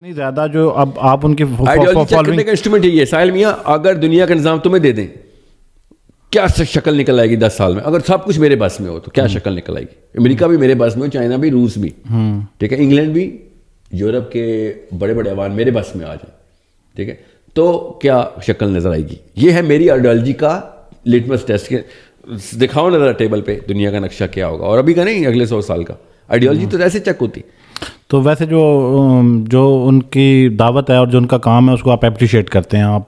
نہیں زیادہ جو اب آپ ان کی آئیڈیالوجی چیک کرنے کا انسٹرومنٹ ہی ہے ساحل میاں. اگر دنیا کا نظام تمہیں دے دیں کیا شکل نکل آئے گی 10 سال میں؟ اگر سب کچھ میرے بس میں ہو تو کیا شکل نکل آئے گی؟ امریکہ بھی میرے بس میں ہو, چائنا بھی, روس بھی, ٹھیک ہے, انگلینڈ بھی, یورپ کے بڑے بڑے عوام میرے بس میں آ جائیں, ٹھیک ہے, تو کیا شکل نظر آئے گی؟ یہ ہے میری آئیڈیالوجی کا لٹمس ٹیسٹ کے. دکھاؤ نظر ٹیبل پہ دنیا کا نقشہ کیا ہوگا, اور ابھی کا نہیں, اگلے 100 سال کا. آئیڈیالوجی تو ایسے چیک ہوتی. تو ویسے جو ان کی دعوت ہے اور جو ان کا کام ہے اس کو آپ اپریشیٹ کرتے ہیں؟ آپ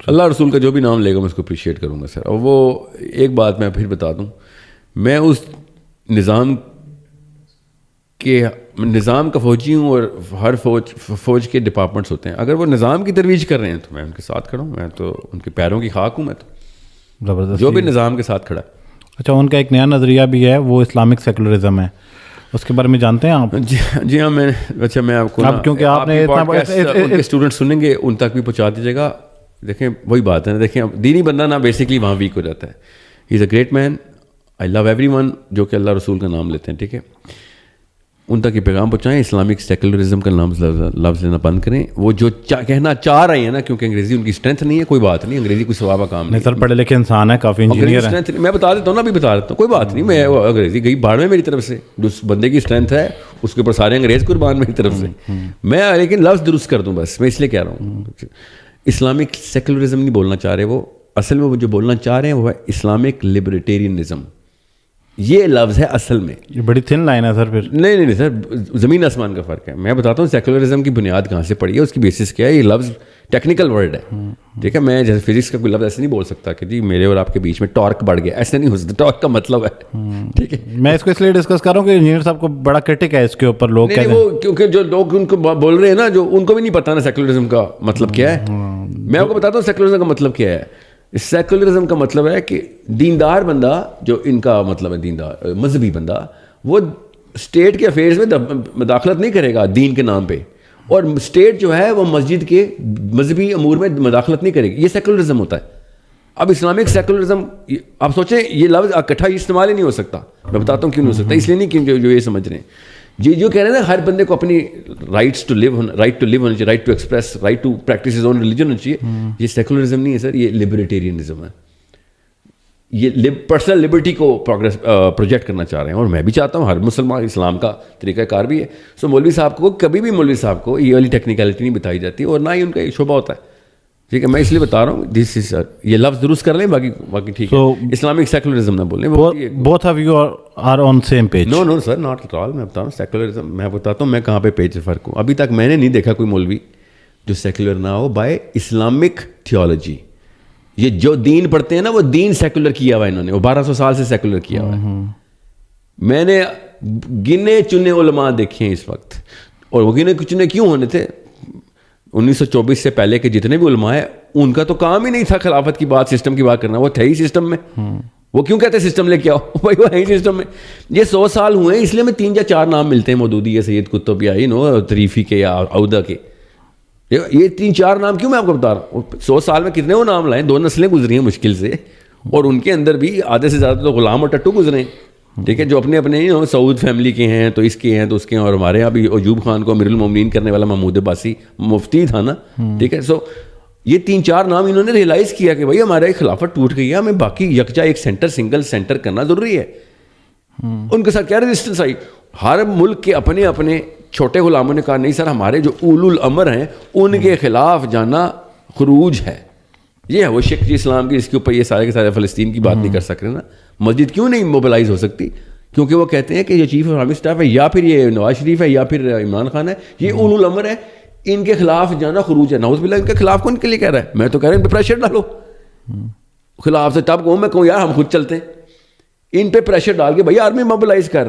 اللہ رسول کا جو بھی نام لے گا میں اس کو اپریشیٹ کروں گا سر. اور وہ ایک بات میں پھر بتا دوں, میں اس نظام کا فوجی ہوں, اور ہر فوج کے ڈپارٹمنٹس ہوتے ہیں. اگر وہ نظام کی ترویج کر رہے ہیں تو میں ان کے ساتھ کھڑا ہوں, میں تو ان کے پیروں کی خاک ہوں. میں تو زبردست جو بھی نظام کے ساتھ کھڑا ہے. اچھا, ان کا ایک نیا نظریہ بھی ہے, وہ اسلامک سیکولرزم ہے, اس کے بارے میں جانتے ہیں آپ؟ جی ہاں, میں آپ کو اب کیونکہ آپ نے ان کے اسٹوڈنٹ سنیں گے ان تک بھی پہنچا دیجیے گا. دیکھیں وہی بات ہے نا, دیکھیں دینی بندہ نا بیسکلی وہاں ویک ہو جاتا ہے. He is a great man, I love everyone ون جو کہ اللہ رسول کا نام لیتے ہیں, ٹھیک ہے, ان تک یہ پیغام پہنچائیں. اسلامک سیکولرزم کا لفظ لینا بند کریں. وہ جو کہنا چاہ رہے ہیں نا, کیونکہ انگریزی ان کی اسٹرینتھ نہیں ہے, کوئی بات نہیں, انگریزی کوئی ثواب کا کام نہیں. سر پڑھے لکھے انسان ہے, کافی انجینئر ہیں. میں بتا دیتا ہوں نا, ابھی بتا دیتا ہوں, کوئی بات نہیں. میں انگریزی گئی باڑ میں میری طرف سے, جو بندے کی اسٹرینتھ ہے اس کے اوپر سارے انگریز قربان میری طرف سے. میں لیکن لفظ درست کر دوں بس, میں اس لیے کہہ رہا ہوں. اسلامک سیکولرزم نہیں بولنا چاہ رہے وہ, اصل میں وہ جو بولنا چاہ رہے ہیں وہ ہے اسلامک لبرٹیرینزم. یہ لفظ ہے اصل میں. یہ بڑی تھن لائن ہے سر. پھر نہیں سر, زمین آسمان کا فرق ہے. میں بتاتا ہوں سیکولرزم کی بنیاد کہاں سے پڑی ہے, اس کی بیسس کیا ہے. یہ لفظ ٹیکنیکل ورڈ ہے, ٹھیک ہے. میں جیسے فزکس کا کوئی لفظ ایسے نہیں بول سکتا کہ جی میرے اور آپ کے بیچ میں ٹارک بڑھ گیا, ایسے نہیں ہو سکتا. ٹارک کا مطلب ہے, ٹھیک ہے. میں اس کو اس لیے ڈسکس کر رہا ہوں کہ انجینئر صاحب کو بڑا کرٹک ہے اس کے اوپر. لوگ کہتے ہیں وہ کیونکہ جو لوگ ان کو بول رہے ہیں نا, جو ان کو بھی نہیں پتا نا سیکولرزم کا مطلب کیا ہے. میں آپ کو بتاتا ہوں سیکولرزم کا مطلب کیا ہے. سیکولرزم کا مطلب ہے کہ دیندار بندہ, جو ان کا مطلب ہے دیندار مذہبی بندہ, وہ اسٹیٹ کے افیئرز میں مداخلت نہیں کرے گا دین کے نام پہ, اور اسٹیٹ جو ہے وہ مسجد کے مذہبی امور میں مداخلت نہیں کرے گی. یہ سیکولرزم ہوتا ہے. اب اسلامک سیکولرزم آپ سوچیں, یہ لفظ اکٹھا استعمال ہی نہیں ہو سکتا. میں بتاتا ہوں کیوں نہیں ہو سکتا. اس لیے نہیں کہ جو یہ سمجھ رہے ہیں, جو کہہ رہے ہیں نا ہر بندے کو اپنی رائٹ ٹو لیو ہونا چاہیے, right to express, right to practise his own religion ہونا چاہیے. یہ سیکولرزم نہیں ہے سر, یہ لبرٹیرینزم ہے. یہ پرسنل لبرٹی کو پروجیکٹ کرنا چاہ رہے ہیں, اور میں بھی چاہتا ہوں ہر مسلمان اسلام کا طریقہ کار بھی ہے. سو مولوی صاحب کو کبھی بھی مولوی صاحب کو یہ والی ٹیکنیکلٹی نہیں بتائی جاتی, اور نہ ہی ان کا یہ شعبہ ہوتا ہے, ٹھیک ہے. میں اس لیے بتا رہا ہوں دس از سر, یہ لفظ درست کر لیں, باقی ٹھیک ہے. اسلامک سیکولرزم نہ بولیں. both of you are on same page. No sir, not at all. میں بتا رہا ہوں سیکولرزم, میں بتاتا ہوں میں کہاں پہ پیج سے فرق ہوں. ابھی تک میں نے نہیں دیکھا کوئی مولوی جو سیکولر نہ ہو بائی اسلامک تھیولوجی. یہ جو دین پڑھتے ہیں نا, وہ دین سیکولر کیا ہوا ہے انہوں نے, وہ 1200 سال سے سیکولر کیا ہوا ہے. میں نے گنے چنے علماء دیکھے ہیں اس وقت, اور وہ گنے چنے کیوں ہونے تھے؟ 1924 سے پہلے کے جتنے بھی علماء ہیں ان کا تو کام ہی نہیں تھا خلافت کی بات, سسٹم کی بات کرنا. وہ تھے ہی سسٹم میں. وہ کیوں کہتے ہیں سسٹم لے کے آؤ بھائی, وہ ہے ہی سسٹم میں. یہ 100 سال ہوئے ہیں, اس لیے میں 3 یا 4 نام ملتے ہیں, مودودی یا سید قطب یا طریفی کے یا عودہ کے. یہ 3-4 نام کیوں میں آپ کو بتا رہا ہوں. 100 سال میں کتنے وہ نام لائیں, 2 نسلیں گزری ہیں مشکل سے, اور ان کے اندر بھی آدھے سے زیادہ تو غلام اور ٹٹو گزرے ہیں, ٹھیک ہے, جو اپنے سعود فیملی کے ہیں, تو اس کے ہیں, تو اس کے ہیں. اور ہمارے یہاں بھی ایوب خان کو امیر المومنین کرنے والا محمود عباسی مفتی تھا نا, ٹھیک ہے. سو یہ 3-4 نام انہوں نے ریئلائز کیا کہ بھائی ہمارا ایک خلافت ٹوٹ گئی ہے, ہمیں باقی یکجا ایک سنگل سینٹر کرنا ضروری ہے. ان کے ساتھ کیا ریزسٹنس آئی. ہر ملک کے اپنے اپنے چھوٹے غلاموں نے کہا نہیں سر, ہمارے جو اولو الامر ہیں ان کے خلاف جانا خروج ہے. یہ ہے وہ شک جی اسلام کی, اس کے اوپر یہ سارے کے سارے فلسطین کی بات نہیں کر سک رہے نا. مسجد کیوں نہیں موبلائز ہو سکتی؟ کیونکہ وہ کہتے ہیں کہ یہ چیف آف آرمی اسٹاف ہے, یا پھر یہ نواز شریف ہے, یا پھر عمران خان ہے, یہ اولو الامر ہے, ان کے خلاف جانا خروج ہے. نعوذ باللہ, ان کے خلاف کون کے لیے کہہ رہا ہے؟ میں تو کہہ رہا ہوں ان پہ پریشر ڈالو. خلاف سے تب کہوں میں کہوں یار ہم خود چلتے ہیں, ان پہ پریشر ڈال کے بھائی آرمی موبلائز کر.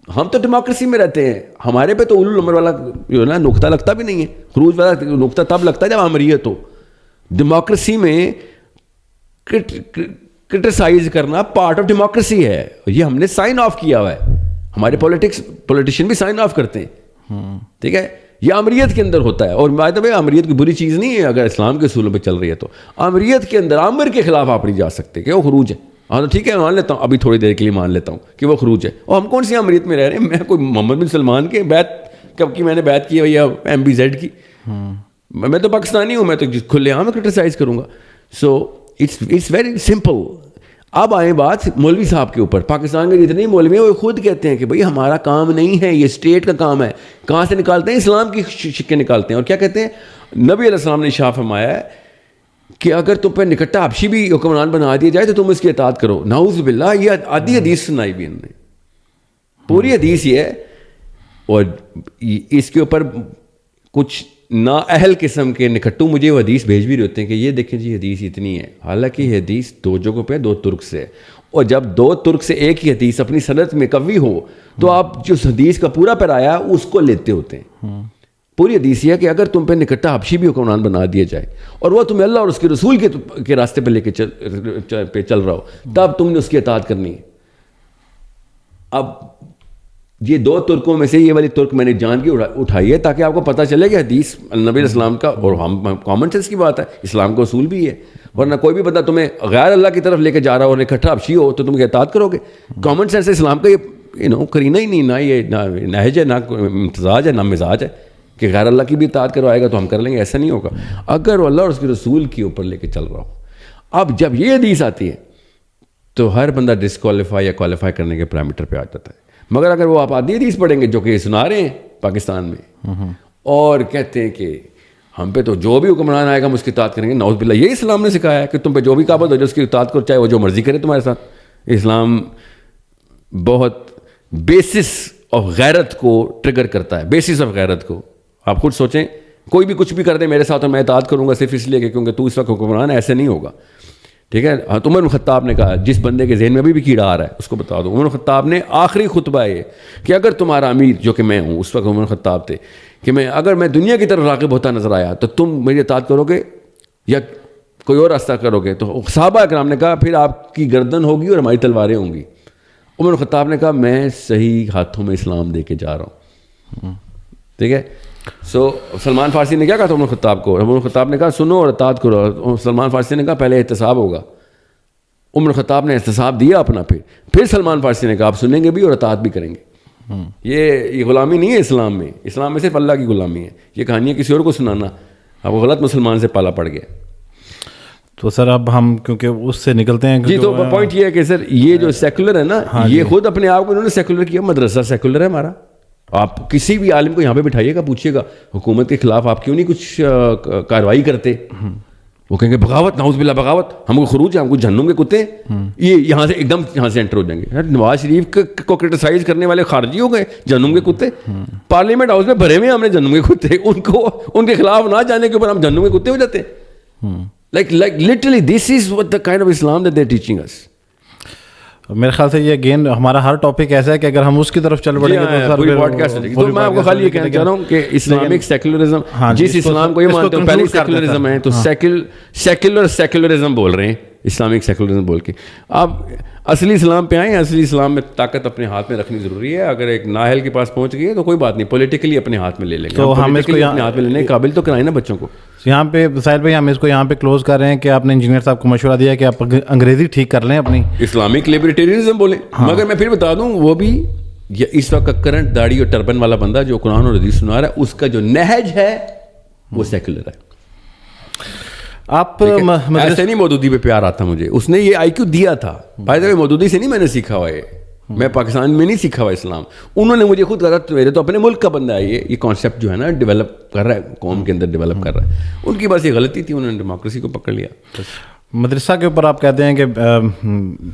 ہم تو ڈیموکریسی میں رہتے ہیں, ہمارے پہ تو اولو الامر والا جو ہے نا نقطہ لگتا بھی نہیں ہے. خروج والا نقطہ تب لگتا ہے جب امریت ہو. ڈیموکریسی میں کرٹیسائز کرنا پارٹ آف ڈیموکریسی ہے. یہ ہم نے سائن آف کیا ہوا ہے, ہمارے پولیٹیشین بھی سائن آف کرتے ہیں, ٹھیک ہے. یہ امریت کے اندر ہوتا ہے. اور بائی دا وے امریت کوئی بری چیز نہیں ہے اگر اسلام کے اصولوں پہ چل رہی ہے تو. امریت کے اندر عامر کے خلاف آپ نہیں جا سکتے کہ وہ خروج ہے. ہاں تو ٹھیک ہے مان لیتا ہوں, ابھی تھوڑی دیر کے لیے مان لیتا ہوں کہ وہ خروج ہے. اور ہم کون سی امریت میں رہ رہے ہیں؟ میں کوئی محمد بن سلمان کے بیعت کب کی میں نے بات کی ہے بھیا MBZ کی. میں تو پاکستانی ہوں, میں تو کھلے عام کرٹیسائز کروں گا. So it's very simple. اب آئیں بات مولوی صاحب کے اوپر. پاکستان کے جتنے مولوی ہیں وہ خود کہتے ہیں کہ بھئی ہمارا کام نہیں ہے, یہ اسٹیٹ کا کام ہے. کہاں سے نکالتے ہیں؟ اسلام کی شکیں نکالتے ہیں. اور کیا کہتے ہیں؟ نبی علیہ السلام نے شاہ فرمایا ہے کہ اگر تم پہ نکٹا حبشی بھی حکمران بنا دیا جائے تو تم اس کی اطاعت کرو. نعوذ باللہ, یہ آدھی حدیث سنائی بھی انہوں نے, پوری حدیث یہ ہے. اور اس کے اوپر کچھ نااہل قسم کے نکٹو مجھے وہ حدیث بھیج بھی رہے ہوتے ہیں کہ یہ دیکھیں جی حدیث اتنی ہے. حالانکہ یہ حدیث 2 جگہوں پہ 2 ترک سے, اور جب 2 ترک سے ایک ہی حدیث اپنی سند میں قوی ہو تو آپ جو حدیث کا پورا پیرایا اس کو لیتے ہوتے ہیں. پوری حدیث یہ ہے کہ اگر تم پہ نکٹا حبشی بھی حکمران بنا دیا جائے اور وہ تمہیں اللہ اور اس کے رسول کے راستے پہ لے کے چل رہا ہو, تب تم نے اس کی اطاعت کرنی ہے. اب یہ 2 ترکوں میں سے یہ والی ترک میں نے جان کی اٹھائی ہے تاکہ آپ کو پتہ چلے کہ حدیث نبی علیہ السلام کا, اور ہم کامن سینس کی بات ہے, اسلام کا اصول بھی ہے. ورنہ کوئی بھی بندہ تمہیں غیر اللہ کی طرف لے کے جا رہا ہو اور اکٹھا حبشی ہو تو تم کی اطاعت کرو گے. کامن سینس اسلام کا یہ کرینہ ہی نہیں, نہ یہ نہج ہے, نہ امتزاج ہے, نہ مزاج ہے کہ غیر اللہ کی بھی اطاعت کروائے گا تو ہم کر لیں گے. ایسا نہیں ہوگا اگر وہ اللہ اور اس کے رسول کے اوپر لے کے چل رہا ہو. اب جب یہ حدیث آتی ہے تو ہر بندہ ڈسکوالیفائی یا کوالیفائی کرنے کے پیرامیٹر پہ آ جاتا ہے. مگر اگر وہ آپ آدھی حدیث پڑھیں گے جو کہ سنا رہے ہیں پاکستان میں اور کہتے ہیں کہ ہم پہ تو جو بھی حکمران آئے گا ہم اس کی اطاعت کریں گے, نعوذ باللہ, یہی اسلام نے سکھایا ہے کہ تم پہ جو بھی قابض ہو جو اس کی اطاعت کرو, چاہے وہ جو مرضی کرے تمہارے ساتھ. اسلام بہت بیسس آف غیرت کو ٹریگر کرتا ہے, بیسس آف غیرت کو. آپ خود سوچیں, کوئی بھی کچھ بھی کر دے میرے ساتھ اور میں اطاعت کروں گا صرف اس لیے کہ کیونکہ تو اس وقت حکمران ہے, ایسے نہیں ہوگا. ٹھیک ہے. عمر بن خطاب نے کہا, جس بندے کے ذہن میں ابھی بھی کیڑا آ رہا ہے اس کو بتا دو, عمر بن خطاب نے آخری خطبہ یہ کہ اگر تمہارا امیر جو کہ میں ہوں, اس وقت عمر بن خطاب تھے, کہ اگر میں دنیا کی طرف راغب ہوتا نظر آیا تو تم میری اطاعت کرو گے یا کوئی اور راستہ کرو گے؟ تو صحابہ اکرام نے کہا پھر آپ کی گردن ہوگی اور ہماری تلواریں ہوں گی. عمر بن خطاب نے کہا میں صحیح ہاتھوں میں اسلام دے کے جا رہا ہوں. ٹھیک ہے. سو سلمان فارسی نے کیا کہا تھا عمر خطاب کو؟ عمر خطاب نے کہا سنو اور اطاعت کرو. سلمان فارسی نے کہا پہلے احتساب ہوگا. عمر خطاب نے احتساب دیا اپنا, پھر سلمان فارسی نے کہا آپ سنیں گے بھی اور اطاعت بھی کریں گے. یہ غلامی نہیں ہے اسلام میں. اسلام میں صرف اللہ کی غلامی ہے. یہ کہانی ہے کسی اور کو سنانا, آپ کو غلط مسلمان سے پالا پڑ گیا. تو سر اب ہم کیونکہ اس سے نکلتے ہیں جی. تو پوائنٹ یہ ہے کہ سر یہ جو سیکولر ہے نا, یہ خود اپنے آپ کو انہوں نے سیکولر کیا. مدرسہ سیکولر ہے ہمارا. آپ کسی بھی عالم کو یہاں پہ بٹھائیے گا, پوچھیے گا حکومت کے خلاف آپ کیوں نہیں کچھ کارروائی کرتے, وہ کہیں گے بغاوت, نعوذ باللہ بغاوت, ہم کو خروج ہے, ہم کو جہنم کے کتے. یہ یہاں سے ایک دم یہاں سے انٹر ہو جائیں گے. نواز شریف کو کرٹیسائز کرنے والے خارجی ہو گئے جہنم کے کتے. پارلیمنٹ ہاؤس میں بھرے ہوئے ہم نے جہنم کے کتے, ان کے خلاف نہ جانے کے اوپر ہم جہنم کے کتے ہو جاتے ہیں. like literally this is what the kind of Islam that they're teaching us. میرے خیال سے یہ اگین ہمارا ہر ٹاپک ایسا ہے کہ اگر ہم اس کی طرف چل پڑیں گے تو پوری پوڈکاسٹ چلے گی. تو میں آپ کو خالی یہ کہنا چاہ رہا ہوں کہ اسلامک سیکولرزم, جس اسلام کو یہ مانتے ہیں پہلے سیکولرزم ہے, تو سیکولرزم بول رہے ہیں, اسلامک سیکولرزم بول کے. آپ اصلی اسلام پہ آئیں. اصلی اسلام میں طاقت اپنے ہاتھ میں رکھنی ضروری ہے. اگر ایک نااہل کے پاس پہنچ گئی ہے تو کوئی بات نہیں, پولیٹیکلی اپنے ہاتھ میں لے لیں گے. تو ہم اس کو اپنے ہاتھ میں لینے قابل تو کرائیں نا بچوں کو. یہاں پہ ساحل بھائی ہم اس کو یہاں پہ کلوز کر رہے ہیں کہ آپ نے انجینئر صاحب کو مشورہ دیا کہ آپ انگریزی ٹھیک کر لیں اپنی, اسلامک لبرٹیرینزم بولیں. مگر میں پھر بتا دوں وہ بھی اس وقت کا کرنٹ داڑھی اور ٹربن والا بندہ جو قرآن اور حدیث سنا رہا ہے, اس کا جو نہج ہے وہ سیکولر ہے. آپ ایسے نہیں مودودی پہ پیار آتا مجھے, اس نے یہ آئی کیو دیا تھا. بھائی صاحب مودودی سے نہیں میں نے سیکھا ہوا ہے, میں پاکستان میں نہیں سیکھا ہوا اسلام. انہوں نے مجھے خود کہا میرے تو اپنے ملک کا بندہ ہے, یہ کانسیپٹ جو ہے نا ڈیولپ کر رہا ہے, قوم کے اندر ڈیولپ کر رہا ہے. ان کی بس یہ غلطی تھی, انہوں نے ڈیموکریسی کو پکڑ لیا. مدرسہ کے اوپر آپ کہتے ہیں کہ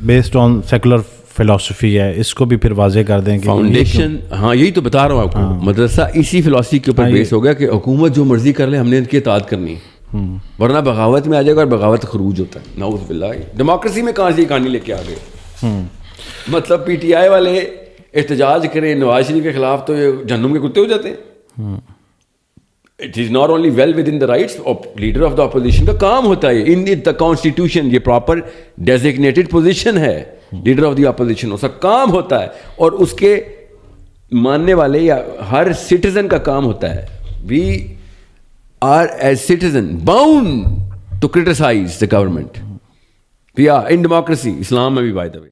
بیسڈ آن سیکولر فلاسفی ہے, اس کو بھی پھر واضح کر دیں کہ فاؤنڈیشن. ہاں یہی تو بتا رہا ہوں آپ کو, مدرسہ اسی فلاسفی کے اوپر بیس ہو گیا کہ حکومت جو مرضی کر لے ہم نے ان کی اطاعت کرنی, ورنہ بغاوت میں آ جائے گا, اور بغاوت خروج ہوتا ہے. نعوذ باللہ. ڈیموکریسی میں کہاں سے یہ کہانی لے کے آ گئے؟ مطلب پی ٹی آئی والے احتجاج کریں نواز شریف کے خلاف تو یہ جہنم کے کتے ہو جاتے ہیں. It is not only well within the rights of leader of the opposition کا کام ہوتا ہے ان دا کانسٹیٹیوشن. یہ پراپر ڈیزگنیٹڈ پوزیشن ہے لیڈر آف دی اپوزیشن, اس کا کام ہوتا ہے, اور اس کے ماننے والے یا ہر سٹیزن کا کام ہوتا ہے. We are as citizen bound to criticize the government. We are in democracy, اسلام میں بھی بائی دا وے.